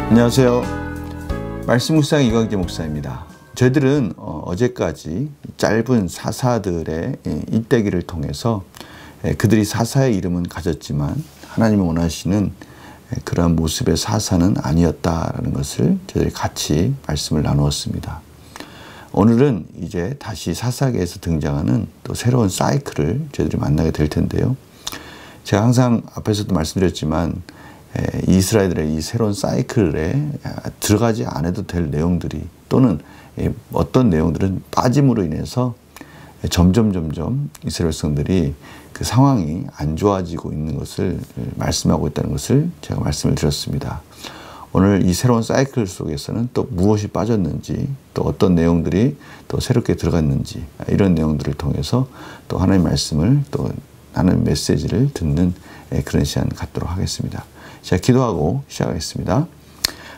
안녕하세요. 말씀 묵상 이광재 목사입니다. 저희들은 어제까지 짧은 사사들의 일대기를 통해서 그들이 사사의 이름은 가졌지만 하나님이 원하시는 그러한 모습의 사사는 아니었다라는 것을 저희들이 같이 말씀을 나누었습니다. 오늘은 이제 다시 사사계에서 등장하는 또 새로운 사이클을 저희들이 만나게 될 텐데요. 제가 항상 앞에서도 말씀드렸지만 이스라엘들의 이 새로운 사이클에 들어가지 않아도 될 내용들이 또는 어떤 내용들은 빠짐으로 인해서 점점 이스라엘 백성들이 그 상황이 안 좋아지고 있는 것을 말씀하고 있다는 것을 제가 말씀을 드렸습니다. 오늘 이 새로운 사이클 속에서는 또 무엇이 빠졌는지 또 어떤 내용들이 또 새롭게 들어갔는지 이런 내용들을 통해서 또 하나님의 말씀을 또 하나님의 메시지를 듣는 그런 시간 갖도록 하겠습니다. 자, 기도하고 시작하겠습니다.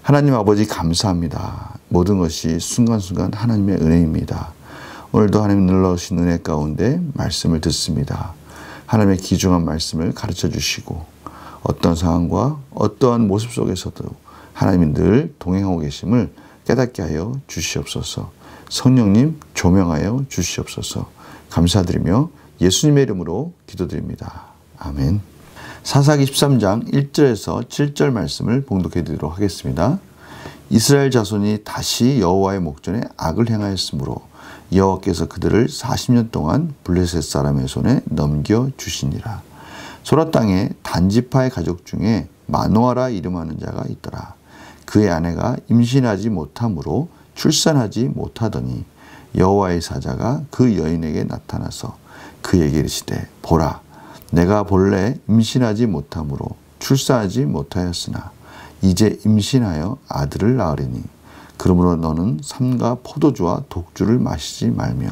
하나님 아버지 감사합니다. 모든 것이 순간순간 하나님의 은혜입니다. 오늘도 하나님 놀라우신 은혜 가운데 말씀을 듣습니다. 하나님의 귀중한 말씀을 가르쳐 주시고 어떤 상황과 어떠한 모습 속에서도 하나님이 늘 동행하고 계심을 깨닫게 하여 주시옵소서. 성령님 조명하여 주시옵소서. 감사드리며 예수님의 이름으로 기도드립니다. 아멘. 사사기 13장 1절에서 7절 말씀을 봉독해 드리도록 하겠습니다. 이스라엘 자손이 다시 여호와의 목전에 악을 행하였으므로 여호와께서 그들을 40년 동안 블레셋 사람의 손에 넘겨주시니라. 소라 땅에 단지파의 가족 중에 마노아라 이름하는 자가 있더라. 그의 아내가 임신하지 못함으로 출산하지 못하더니 여호와의 사자가 그 여인에게 나타나서 그에게 이르시되 보라, 내가 본래 임신하지 못함으로 출산하지 못하였으나 이제 임신하여 아들을 낳으리니 그러므로 너는 삼가 포도주와 독주를 마시지 말며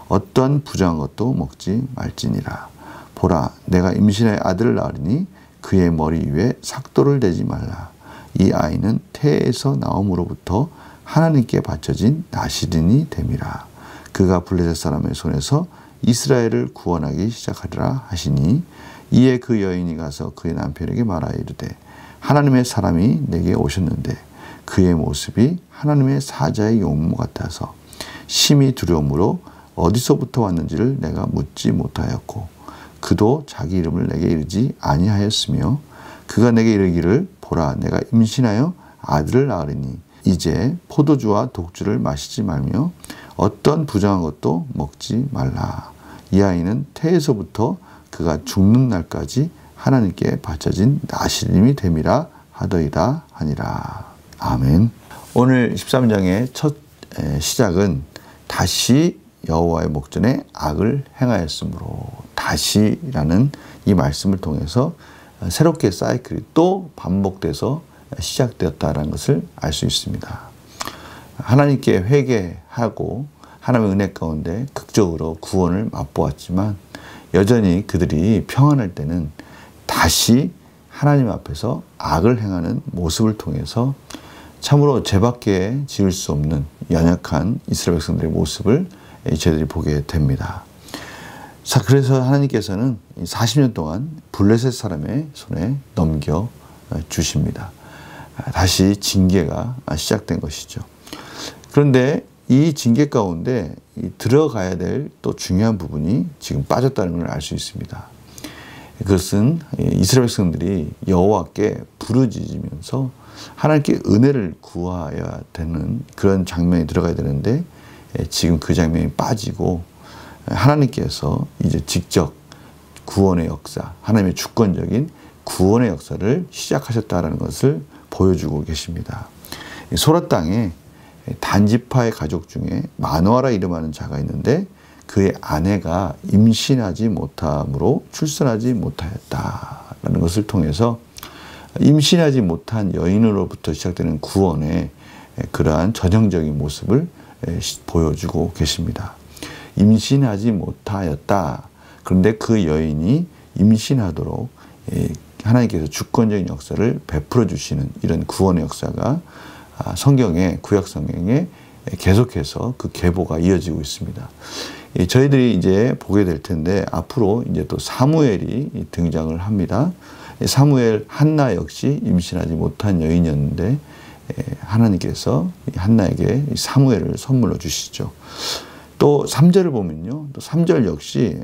어떠한 부정한 것도 먹지 말지니라. 보라, 내가 임신하여 아들을 낳으리니 그의 머리 위에 삭도를 대지 말라. 이 아이는 태에서 나옴으로부터 하나님께 바쳐진 나시린이 됨이라. 그가 블레셋 사람의 손에서 이스라엘을 구원하기 시작하리라 하시니 이에 그 여인이 가서 그의 남편에게 말하여 이르되 하나님의 사람이 내게 오셨는데 그의 모습이 하나님의 사자의 용모 같아서 심히 두려움으로 어디서부터 왔는지를 내가 묻지 못하였고 그도 자기 이름을 내게 이르지 아니하였으며 그가 내게 이르기를 보라, 내가 임신하여 아들을 낳으리니 이제 포도주와 독주를 마시지 말며 어떤 부정한 것도 먹지 말라. 이 아이는 태에서부터 그가 죽는 날까지 하나님께 바쳐진 나시림이 됨이라 하더이다 하니라. 아멘. 오늘 13장의 첫 시작은 다시 여호와의 목전에 악을 행하였으므로 다시라는 이 말씀을 통해서 새롭게 사이클이 또 반복돼서 시작되었다는 것을 알 수 있습니다. 하나님께 회개하고 하나님의 은혜 가운데 극적으로 구원을 맛보았지만 여전히 그들이 평안할 때는 다시 하나님 앞에서 악을 행하는 모습을 통해서 참으로 죄밖에 지을 수 없는 연약한 이스라엘 백성들의 모습을 저희들이 보게 됩니다. 자, 그래서 하나님께서는 40년 동안 블레셋 사람의 손에 넘겨 주십니다. 다시 징계가 시작된 것이죠. 그런데 이 징계 가운데 들어가야 될 또 중요한 부분이 지금 빠졌다는 걸 알 수 있습니다. 그것은 이스라엘 백성들이 여호와께 부르짖으면서 하나님께 은혜를 구해야 되는 그런 장면이 들어가야 되는데 지금 그 장면이 빠지고 하나님께서 이제 직접 구원의 역사, 하나님의 주권적인 구원의 역사를 시작하셨다는 것을 보여주고 계십니다. 소라 땅에 단지파의 가족 중에 마노아라 이름하는 자가 있는데 그의 아내가 임신하지 못함으로 출산하지 못하였다라는 것을 통해서 임신하지 못한 여인으로부터 시작되는 구원의 그러한 전형적인 모습을 보여주고 계십니다. 임신하지 못하였다. 그런데 그 여인이 임신하도록 하나님께서 주권적인 역사를 베풀어 주시는 이런 구원의 역사가 성경에, 구약 성경에 계속해서 그 계보가 이어지고 있습니다. 저희들이 이제 보게 될 텐데 앞으로 이제 또 사무엘이 등장을 합니다. 사무엘 한나 역시 임신하지 못한 여인이었는데 하나님께서 한나에게 사무엘을 선물로 주시죠. 또 3절을 보면요. 또 3절 역시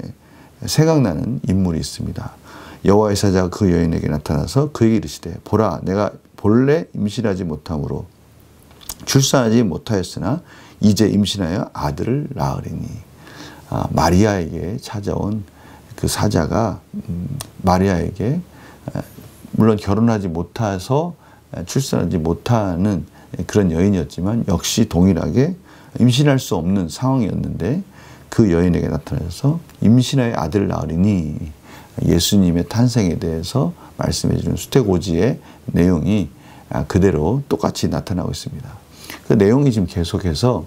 생각나는 인물이 있습니다. 여호와의 사자가 그 여인에게 나타나서 그에게 이르시되 보라 내가 본래 임신하지 못함으로 출산하지 못하였으나 이제 임신하여 아들을 낳으리니. 마리아에게 찾아온 그 사자가 마리아에게 물론 결혼하지 못해서 출산하지 못하는 그런 여인이었지만 역시 동일하게 임신할 수 없는 상황이었는데 그 여인에게 나타나서 임신하여 아들을 낳으리니 예수님의 탄생에 대해서 말씀해 주는 수태고지의 내용이 그대로 똑같이 나타나고 있습니다. 그 내용이 지금 계속해서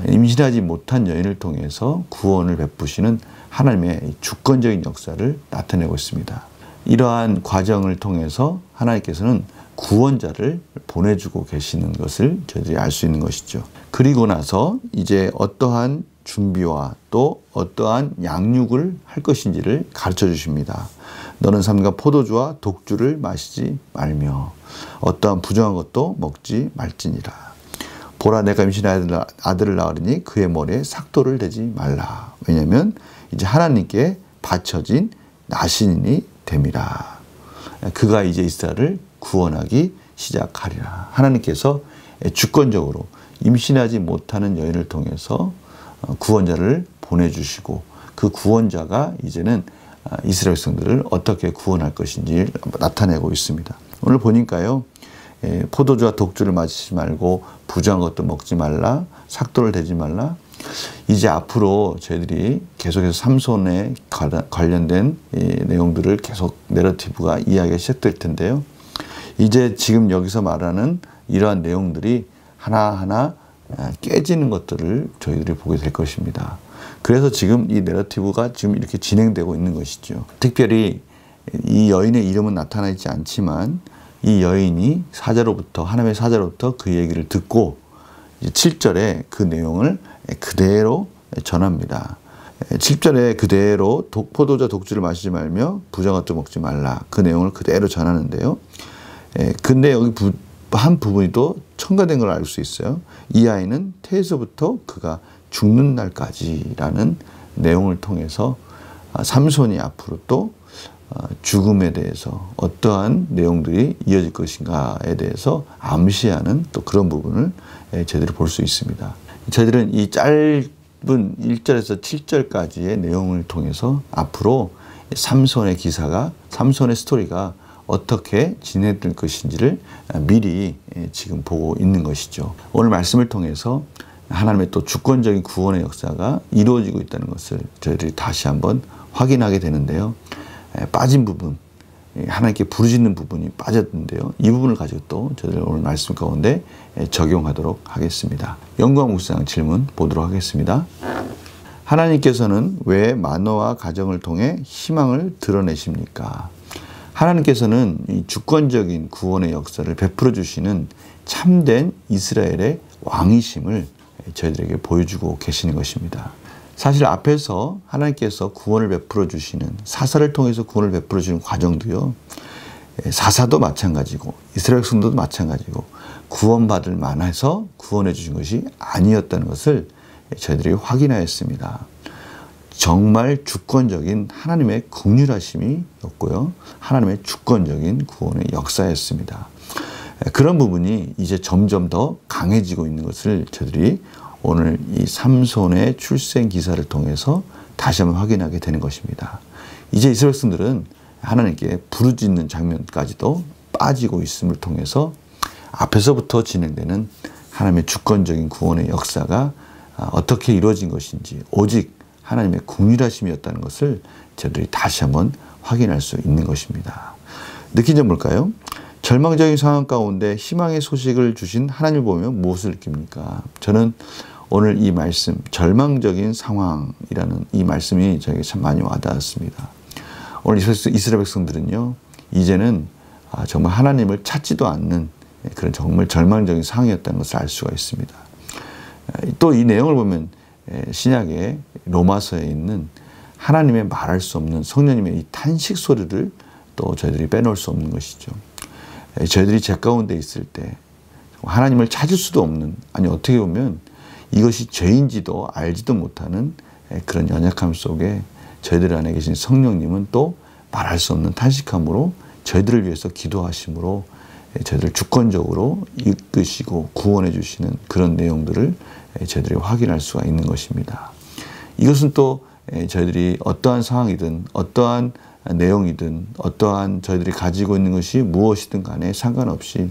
임신하지 못한 여인을 통해서 구원을 베푸시는 하나님의 주권적인 역사를 나타내고 있습니다. 이러한 과정을 통해서 하나님께서는 구원자를 보내주고 계시는 것을 저희들이 알 수 있는 것이죠. 그리고 나서 이제 어떠한 준비와 또 어떠한 양육을 할 것인지를 가르쳐 주십니다. 너는 삼가 포도주와 독주를 마시지 말며 어떠한 부정한 것도 먹지 말지니라. 보라 내가 임신한 아들을 낳으리니 그의 머리에 삭도를 대지 말라. 왜냐하면 이제 하나님께 바쳐진 나신이 됨이라. 그가 이제 이스라엘을 구원하기 시작하리라. 하나님께서 주권적으로 임신하지 못하는 여인을 통해서 구원자를 보내주시고 그 구원자가 이제는 이스라엘 백성들을 어떻게 구원할 것인지 나타내고 있습니다. 오늘 보니까요. 포도주와 독주를 마시지 말고 부정한 것도 먹지 말라. 삭도를 대지 말라. 이제 앞으로 저희들이 계속해서 삼손에 관련된 내용들을 계속 내러티브가 이야기가 시작될 텐데요. 이제 지금 여기서 말하는 이러한 내용들이 하나하나 깨지는 것들을 저희들이 보게 될 것입니다. 그래서 지금 이 내러티브가 지금 이렇게 진행되고 있는 것이죠. 특별히 이 여인의 이름은 나타나 있지 않지만 이 여인이 하나님의 사자로부터 그 얘기를 듣고 7절에 그 내용을 그대로 전합니다. 7절에 그대로 포도주와 독주를 마시지 말며 부정한 것도 먹지 말라. 그 내용을 그대로 전하는데요. 근데 여기 한 부분이 또 첨가된 걸 알 수 있어요. 이 아이는 태에서부터 그가 죽는 날까지라는 내용을 통해서 삼손이 앞으로 또 죽음에 대해서 어떠한 내용들이 이어질 것인가에 대해서 암시하는 또 그런 부분을 저희들이 볼 수 있습니다. 저희들은 이 짧은 1절에서 7절까지의 내용을 통해서 앞으로 삼손의 스토리가 어떻게 진행될 것인지를 미리 지금 보고 있는 것이죠. 오늘 말씀을 통해서 하나님의 또 주권적인 구원의 역사가 이루어지고 있다는 것을 저희들이 다시 한번 확인하게 되는데요. 빠진 부분, 하나님께 부르짖는 부분이 빠졌는데요. 이 부분을 가지고 또 저희들 오늘 말씀 가운데 적용하도록 하겠습니다. 영광 묵상 질문 보도록 하겠습니다. 하나님께서는 왜 마노아 가정을 통해 희망을 드러내십니까? 하나님께서는 이 주권적인 구원의 역사를 베풀어 주시는 참된 이스라엘의 왕이심을 저희들에게 보여주고 계시는 것입니다. 사실 앞에서 하나님께서 구원을 베풀어 주시는 사사를 통해서 구원을 베풀어 주는 과정도요. 사사도 마찬가지고 이스라엘 백성들도 마찬가지고 구원받을 만해서 구원해 주신 것이 아니었다는 것을 저희들이 확인하였습니다. 정말 주권적인 하나님의 긍휼하심이었고요. 하나님의 주권적인 구원의 역사였습니다. 그런 부분이 이제 점점 더 강해지고 있는 것을 저희들이 오늘 이 삼손의 출생 기사를 통해서 다시 한번 확인하게 되는 것입니다. 이제 이스라엘 백성들은 하나님께 부르짖는 장면까지도 빠지고 있음을 통해서 앞에서부터 진행되는 하나님의 주권적인 구원의 역사가 어떻게 이루어진 것인지 오직 하나님의 긍휼하심이었다는 것을 저희들이 다시 한번 확인할 수 있는 것입니다. 느낀 점 뭘까요? 절망적인 상황 가운데 희망의 소식을 주신 하나님을 보면 무엇을 느낍니까? 저는 오늘 이 말씀, 절망적인 상황이라는 이 말씀이 저에게 참 많이 와닿았습니다. 오늘 이스라엘 백성들은요, 이제는 정말 하나님을 찾지도 않는 그런 정말 절망적인 상황이었다는 것을 알 수가 있습니다. 또 이 내용을 보면 신약에 로마서에 있는 하나님의 말할 수 없는 성령님의 이 탄식 소리를 또 저희들이 빼놓을 수 없는 것이죠. 저희들이 죄 가운데 있을 때 하나님을 찾을 수도 없는, 아니 어떻게 보면 이것이 죄인지도 알지도 못하는 그런 연약함 속에 저희들 안에 계신 성령님은 또 말할 수 없는 탄식함으로 저희들을 위해서 기도하심으로 저희들을 주권적으로 이끄시고 구원해 주시는 그런 내용들을 저희들이 확인할 수가 있는 것입니다. 이것은 또 저희들이 어떠한 상황이든 어떠한 내용이든 어떠한 저희들이 가지고 있는 것이 무엇이든 간에 상관없이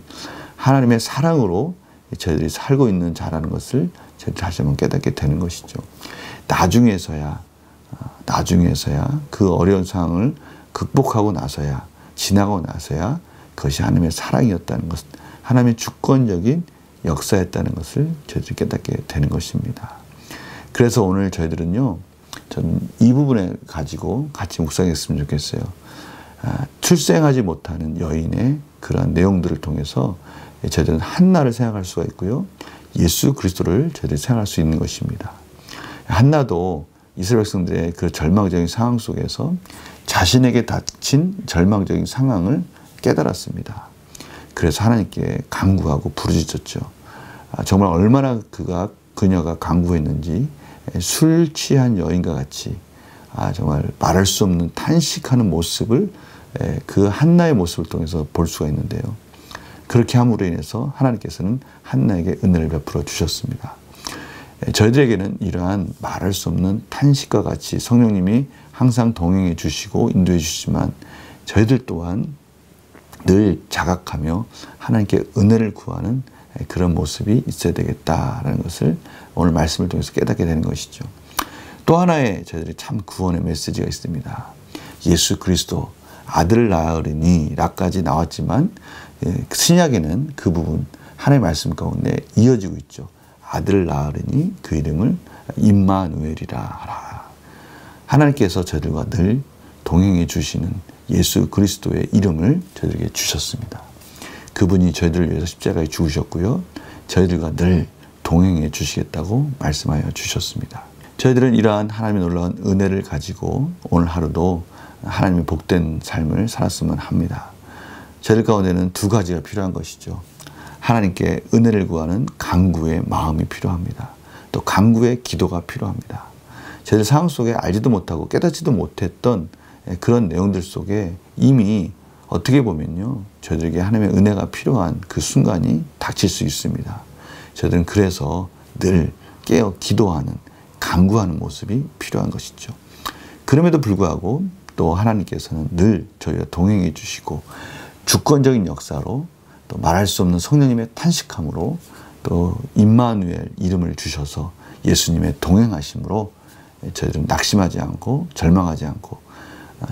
하나님의 사랑으로 저희들이 살고 있는 자라는 것을 저희들이 다시 한번 깨닫게 되는 것이죠. 나중에서야 그 어려운 상황을 극복하고 나서야, 지나고 나서야 그것이 하나님의 사랑이었다는 것, 하나님의 주권적인 역사였다는 것을 저희들이 깨닫게 되는 것입니다. 그래서 오늘 저희들은요, 저는 이 부분에 가지고 같이 묵상했으면 좋겠어요. 출생하지 못하는 여인의 그러한 내용들을 통해서 저희들은 한나를 생각할 수가 있고요, 예수 그리스도를 저희들이 생각할 수 있는 것입니다. 한나도 이스라엘 백성들의 그 절망적인 상황 속에서 자신에게 닥친 절망적인 상황을 깨달았습니다. 그래서 하나님께 간구하고 부르짖었죠. 정말 얼마나 그녀가 간구했는지 술 취한 여인과 같이 정말 말할 수 없는 탄식하는 모습을 그 한나의 모습을 통해서 볼 수가 있는데요. 그렇게 함으로 인해서 하나님께서는 한나에게 은혜를 베풀어 주셨습니다. 저희들에게는 이러한 말할 수 없는 탄식과 같이 성령님이 항상 동행해 주시고 인도해 주시지만 저희들 또한 늘 자각하며 하나님께 은혜를 구하는 그런 모습이 있어야 되겠다라는 것을 오늘 말씀을 통해서 깨닫게 되는 것이죠. 또 하나의 저희들의 참 구원의 메시지가 있습니다. 예수 그리스도 아들을 낳으리니 라까지 나왔지만 신약에는 그 부분 하나님의 말씀 가운데 이어지고 있죠. 아들을 낳으리니 그 이름을 임마누엘이라 하라. 하나님께서 저희들과 늘 동행해 주시는 예수 그리스도의 이름을 저희들에게 주셨습니다. 그분이 저희들을 위해서 십자가에 죽으셨고요, 저희들과 늘 동행해 주시겠다고 말씀하여 주셨습니다. 저희들은 이러한 하나님의 놀라운 은혜를 가지고 오늘 하루도 하나님의 복된 삶을 살았으면 합니다. 저희들 가운데는 두 가지가 필요한 것이죠. 하나님께 은혜를 구하는 간구의 마음이 필요합니다. 또 간구의 기도가 필요합니다. 저희들 상황 속에 알지도 못하고 깨닫지도 못했던 그런 내용들 속에 이미 어떻게 보면요, 저희들에게 하나님의 은혜가 필요한 그 순간이 닥칠 수 있습니다. 저희들은 그래서 늘 깨어 기도하는, 간구하는 모습이 필요한 것이죠. 그럼에도 불구하고 또 하나님께서는 늘 저희와 동행해 주시고 주권적인 역사로 또 말할 수 없는 성령님의 탄식함으로 또 임마누엘 이름을 주셔서 예수님의 동행하심으로 저희들은 낙심하지 않고 절망하지 않고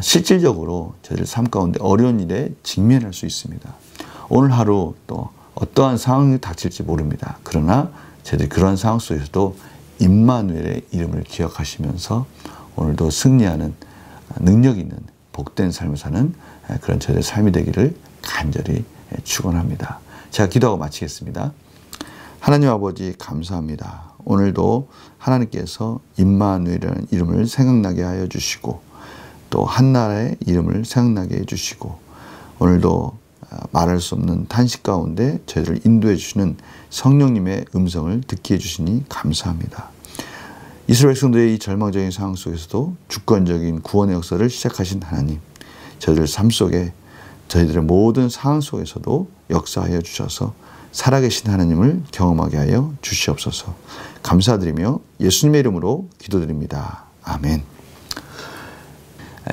실질적으로 저희들 삶 가운데 어려운 일에 직면할 수 있습니다. 오늘 하루 또 어떠한 상황이 닥칠지 모릅니다. 그러나 저희들이 그런 상황 속에서도 임마누엘의 이름을 기억하시면서 오늘도 승리하는 능력 있는 복된 삶을 사는 그런 저희들의 삶이 되기를 간절히 축원합니다. 제가 기도하고 마치겠습니다. 하나님 아버지 감사합니다. 오늘도 하나님께서 임마누엘이라는 이름을 생각나게 하여 주시고 또 한나라의 이름을 생각나게 해주시고 오늘도 말할 수 없는 탄식 가운데 저희를 인도해 주시는 성령님의 음성을 듣게 해주시니 감사합니다. 이스라엘 백성들의 이 절망적인 상황 속에서도 주권적인 구원의 역사를 시작하신 하나님, 저희들 삶 속에 저희들의 모든 상황 속에서도 역사하여 주셔서 살아계신 하나님을 경험하게 하여 주시옵소서. 감사드리며 예수님의 이름으로 기도드립니다. 아멘.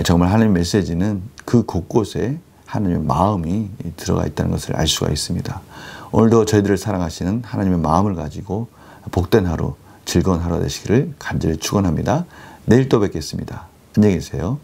정말 하나님의 메시지는 그 곳곳에 하나님의 마음이 들어가 있다는 것을 알 수가 있습니다. 오늘도 저희들을 사랑하시는 하나님의 마음을 가지고 복된 하루, 즐거운 하루가 되시기를 간절히 축원합니다. 내일 또 뵙겠습니다. 안녕히 계세요.